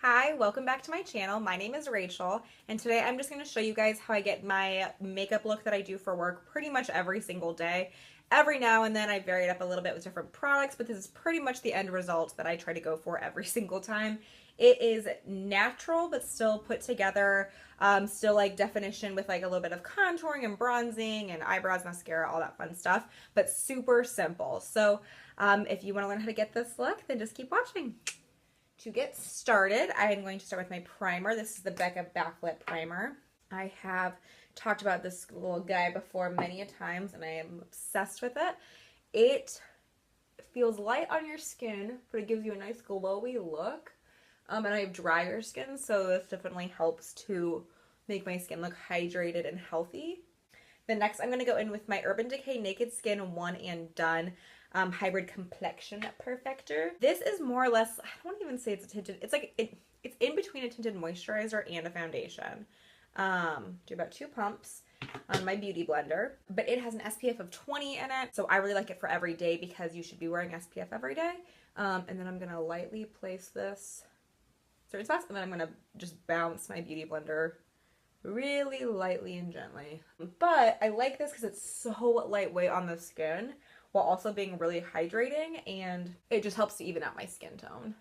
Hi, welcome back to my channel. My name is Rachel, and today I'm just going to show you guys how I get my makeup look that I do for work pretty much every single day. Every now and then I vary it up a little bit with different products, but this is pretty much the end result that I try to go for every single time. It is natural, but still put together, still like definition with like a little bit of contouring and bronzing and eyebrows, mascara, all that fun stuff, but super simple. So if you want to learn how to get this look, then just keep watching. To get started, I am going to start with my primer. This is the Becca Backlit Primer. I have talked about this little guy before many a times, and I am obsessed with it. It feels light on your skin, but it gives you a nice glowy look. And I have drier skin, so this definitely helps to make my skin look hydrated and healthy. Then next, I'm going to go in with my Urban Decay Naked Skin One and Done Hybrid Complexion Perfector. This is more or less, I don't even say it's a tinted, it's like, it's in between a tinted moisturizer and a foundation. Do about 2 pumps on my beauty blender, but it has an SPF of 20 in it, so I really like it for every day because you should be wearing SPF every day. And then I'm going to lightly place this certain spots, and then I'm going to just bounce my beauty blender really lightly and gently. But I like this because it's so lightweight on the skin while also being really hydrating, and it just helps to even out my skin tone.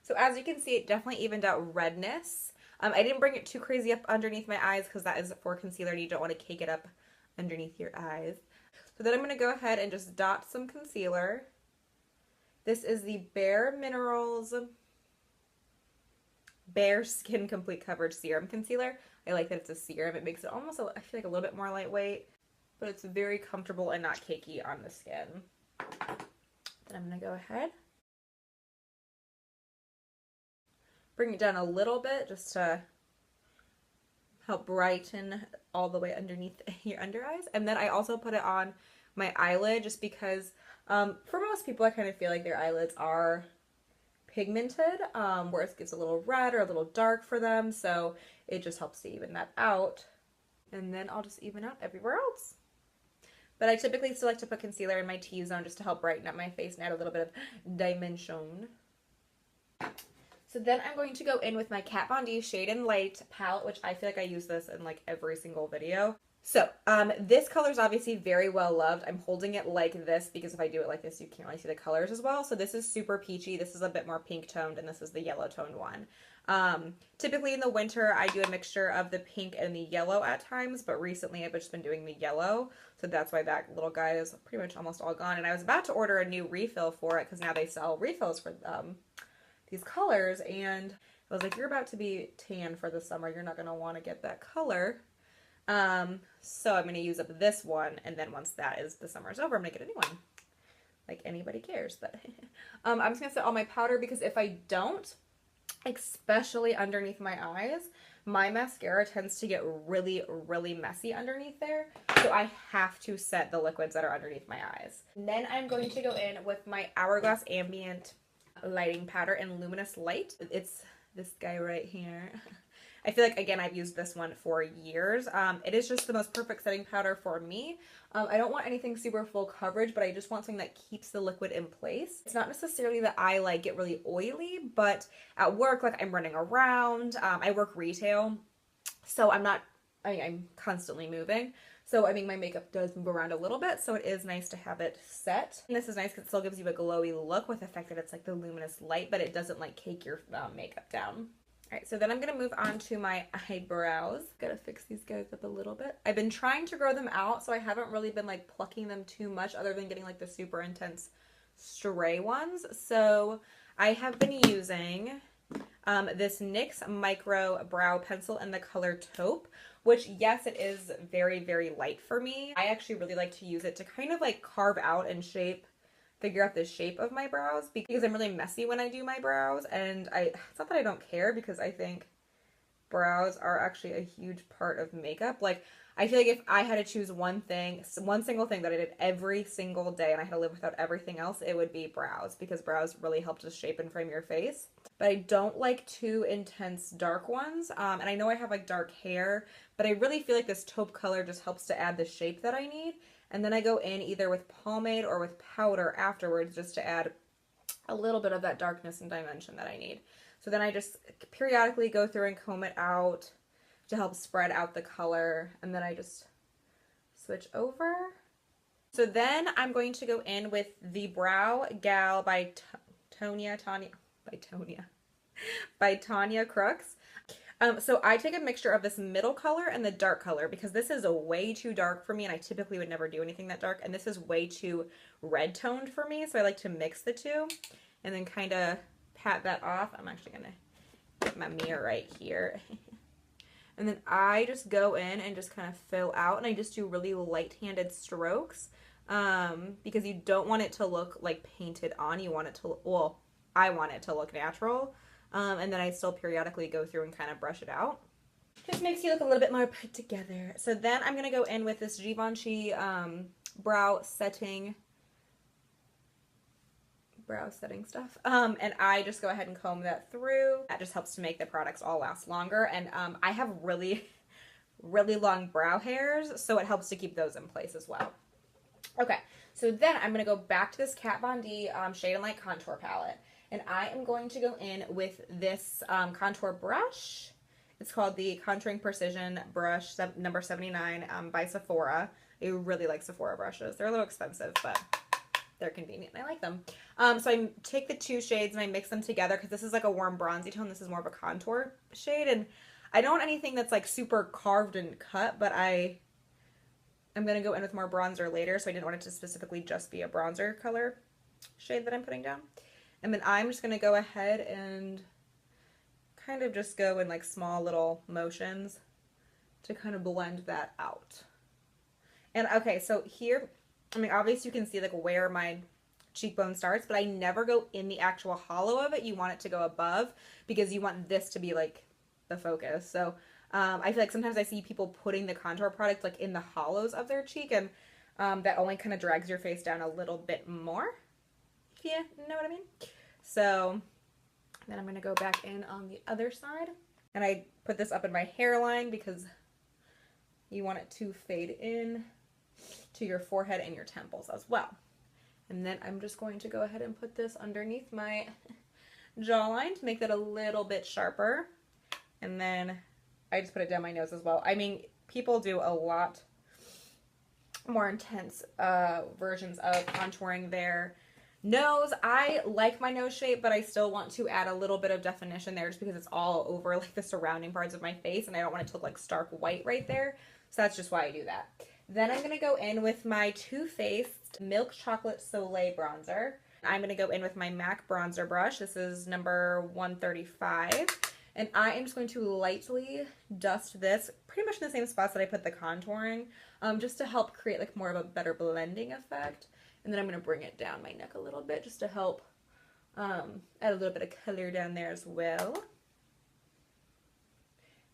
So as you can see, it definitely evened out redness. I didn't bring it too crazy up underneath my eyes because that is for concealer and you don't want to cake it up underneath your eyes. So then I'm going to go ahead and just dot some concealer. This is the Bare Minerals Bare Skin Complete Coverage Serum Concealer. I like that it's a serum. It makes it almost, I feel like, a little bit more lightweight, but it's very comfortable and not cakey on the skin. Then I'm going to go ahead, bring it down a little bit just to help brighten all the way underneath your under eyes. And then I also put it on my eyelid just because for most people I kind of feel like their eyelids are pigmented, whereas it gets a little red or a little dark for them, so it just helps to even that out. And then I'll just even out everywhere else. But I typically still like to put concealer in my T-zone just to help brighten up my face and add a little bit of dimension. So then I'm going to go in with my Kat Von D Shade and Light palette, which I feel like I use this in like every single video. So this color is obviously very well loved. I'm holding it like this because if I do it like this, you can't really see the colors as well. So this is super peachy. This is a bit more pink toned, and this is the yellow toned one. Typically in the winter, I do a mixture of the pink and the yellow at times, but recently I've just been doing the yellow. So that's why that little guy is pretty much almost all gone. And I was about to order a new refill for it because now they sell refills for these colors. And I was like, you're about to be tan for the summer. You're not going to want to get that color. So I'm going to use up this one, and then once the summer's over, I'm going to get a new one. Like anybody cares, but I'm just going to set all my powder because if I don't, especially underneath my eyes, my mascara tends to get really, really messy underneath there. So I have to set the liquids that are underneath my eyes. And then I'm going to go in with my Hourglass Ambient Lighting Powder in Luminous Light. It's this guy right here. I feel like, again, I've used this one for years. It is just the most perfect setting powder for me. I don't want anything super full coverage, but I just want something that keeps the liquid in place. It's not necessarily that I like get really oily, but at work, like I'm running around. I work retail, so I'm constantly moving. So, I mean, my makeup does move around a little bit, so it is nice to have it set. And this is nice because it still gives you a glowy look with the fact that it's like the luminous light, but it doesn't like cake your makeup down. Alright, so then I'm going to move on to my eyebrows. Gotta fix these guys up a little bit. I've been trying to grow them out, so I haven't really been like plucking them too much other than getting like the super intense stray ones. So I have been using this NYX Micro Brow Pencil in the color Taupe, which yes, it is very, very light for me. I actually really like to use it to kind of like carve out and figure out the shape of my brows because I'm really messy when I do my brows, and it's not that I don't care because I think brows are actually a huge part of makeup. Like, I feel like if I had to choose one single thing that I did every single day and I had to live without everything else, it would be brows because brows really help to shape and frame your face. But I don't like too intense dark ones, and I know I have like dark hair, but I really feel like this taupe color just helps to add the shape that I need. And then I go in either with pomade or with powder afterwards just to add a little bit of that darkness and dimension that I need. So So then I just periodically go through and comb it out to help spread out the color, and then I just switch over. So then I'm going to go in with the Brow Gal by Tanya Crooks. So I take a mixture of this middle color and the dark color because this is a way too dark for me, and I typically would never do anything that dark, and this is way too red toned for me, so I like to mix the two and then kind of pat that off. I'm actually gonna get my mirror right here. And then I just go in and just kind of fill out, and I just do really light-handed strokes because you don't want it to look like painted on. You want it to, well, I want it to look natural. And then I still periodically go through and kind of brush it out. Just makes you look a little bit more put together. So then I'm going to go in with this Givenchy brow setting stuff. And I just go ahead and comb that through. That just helps to make the products all last longer. And I have really, really long brow hairs, so it helps to keep those in place as well. Okay, so then I'm going to go back to this Kat Von D Shade and Light Contour Palette. And I am going to go in with this contour brush. It's called the Contouring Precision Brush number 79 by Sephora. I really like Sephora brushes. They're a little expensive, but they're convenient and I like them. So I take the two shades and I mix them together because this is like a warm bronzy tone. This is more of a contour shade. And I don't want anything that's like super carved and cut, but I'm going to go in with more bronzer later. So I didn't want it to specifically just be a bronzer color shade that I'm putting down. And then I'm just going to go ahead and kind of just go in like small little motions to kind of blend that out. And okay, so here, I mean, obviously you can see like where my cheekbone starts, but I never go in the actual hollow of it. You want it to go above because you want this to be like the focus. So I feel like sometimes I see people putting the contour product like in the hollows of their cheek, and that only kind of drags your face down a little bit more. Yeah, you know what I mean? So then I'm going to go back in on the other side. And I put this up in my hairline because you want it to fade in to your forehead and your temples as well. And then I'm just going to go ahead and put this underneath my jawline to make that a little bit sharper. And then I just put it down my nose as well. I mean, people do a lot more intense versions of contouring their nose. I like my nose shape, but I still want to add a little bit of definition there just because it's all over like the surrounding parts of my face and I don't want it to look like stark white right there. So that's just why I do that. Then I'm going to go in with my Too Faced Milk Chocolate Soleil bronzer. I'm going to go in with my MAC bronzer brush. This is number 135. And I am just going to lightly dust this pretty much in the same spots that I put the contouring, just to help create like more of a better blending effect. And then I'm going to bring it down my neck a little bit just to help add a little bit of color down there as well.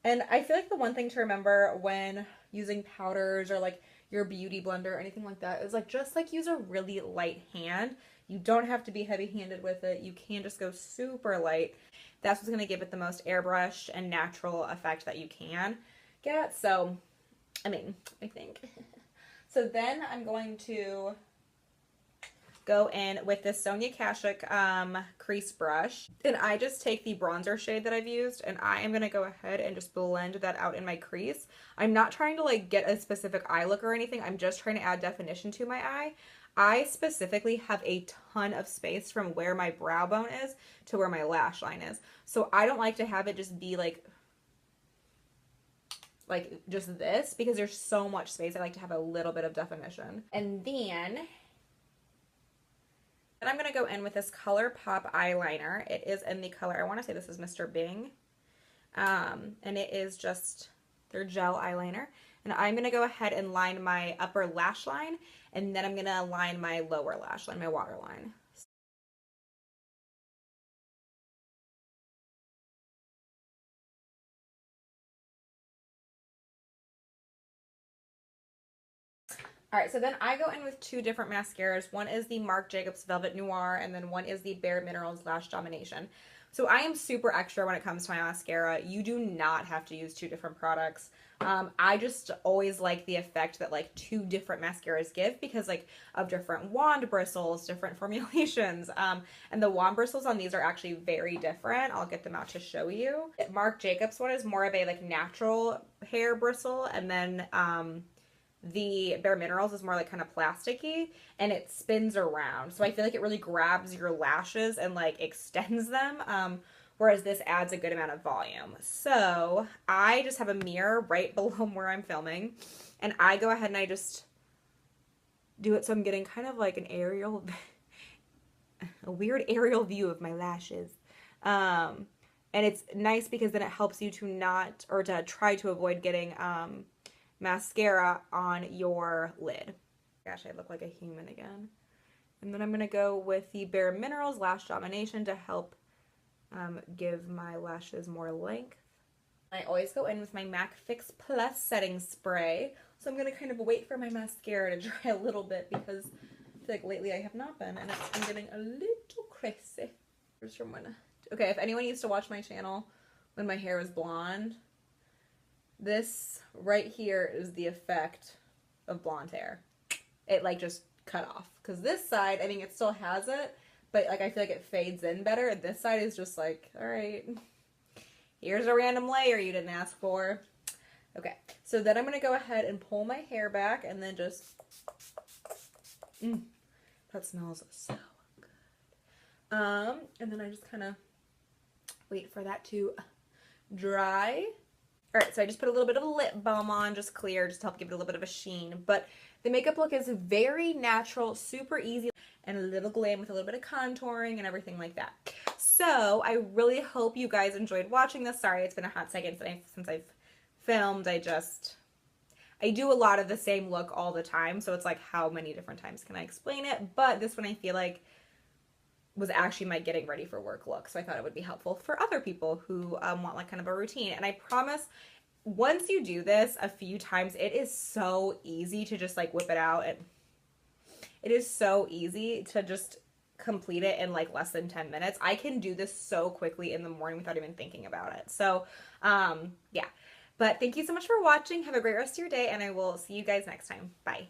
And I feel like the one thing to remember when using powders or like your beauty blender or anything like that is like just like use a really light hand. You don't have to be heavy-handed with it. You can just go super light. That's what's going to give it the most airbrushed and natural effect that you can get. So, I mean, I think. So then I'm going to go in with this Sonia Kashuk crease brush. And I just take the bronzer shade that I've used and I am going to go ahead and just blend that out in my crease. I'm not trying to like get a specific eye look or anything. I'm just trying to add definition to my eye. I specifically have a ton of space from where my brow bone is to where my lash line is. So I don't like to have it just be like just this because there's so much space. I like to have a little bit of definition. And then I'm going to go in with this ColourPop eyeliner. It is in the color, I want to say this is Mr. Bing. And it is just their gel eyeliner. And I'm going to go ahead and line my upper lash line, and then I'm going to line my lower lash line, my waterline. Alright, so then I go in with two different mascaras. One is the Marc Jacobs Velvet Noir, and then one is the Bare Minerals Lash Domination. So I am super extra when it comes to my mascara. You do not have to use two different products. I just always like the effect that like two different mascaras give because like of different wand bristles, different formulations. And the wand bristles on these are actually very different. I'll get them out to show you. Marc Jacobs one is more of a like natural hair bristle, and then the Bare Minerals is more like kind of plasticky and it spins around. So I feel like it really grabs your lashes and like extends them. Whereas this adds a good amount of volume. So I just have a mirror right below where I'm filming, and I go ahead and I just do it so I'm getting kind of like an aerial, a weird aerial view of my lashes. And it's nice because then it helps you to not, or to try to avoid getting mascara on your lid. Gosh, I look like a human again. And then I'm going to go with the Bare Minerals Lash Domination to help give my lashes more length. I always go in with my MAC Fix Plus setting spray. So I'm going to kind of wait for my mascara to dry a little bit because I feel like lately I have not been, and it's been getting a little crazy. Here's from when. Okay, if anyone used to watch my channel when my hair was blonde, this right here is the effect of blonde hair. It like just cut off. Because this side, I mean, it still has it, but like I feel like it fades in better. And this side is just like, all right, here's a random layer you didn't ask for. Okay, so then I'm going to go ahead and pull my hair back and then just, that smells so good. And then I just kind of wait for that to dry. All right, so I just put a little bit of lip balm on, just clear, just to help give it a little bit of a sheen. But the makeup look is very natural, super easy, and a little glam with a little bit of contouring and everything like that. So I really hope you guys enjoyed watching this. Sorry, it's been a hot second since I've filmed. I do a lot of the same look all the time, so it's like how many different times can I explain it? But this one I feel like was actually my getting ready for work look, so I thought it would be helpful for other people who want like kind of a routine. And I promise, once you do this a few times, it is so easy to just like whip it out, and it is so easy to just complete it in like less than 10 minutes. I can do this so quickly in the morning without even thinking about it. So yeah, but thank you so much for watching. Have a great rest of your day, and I will see you guys next time. Bye.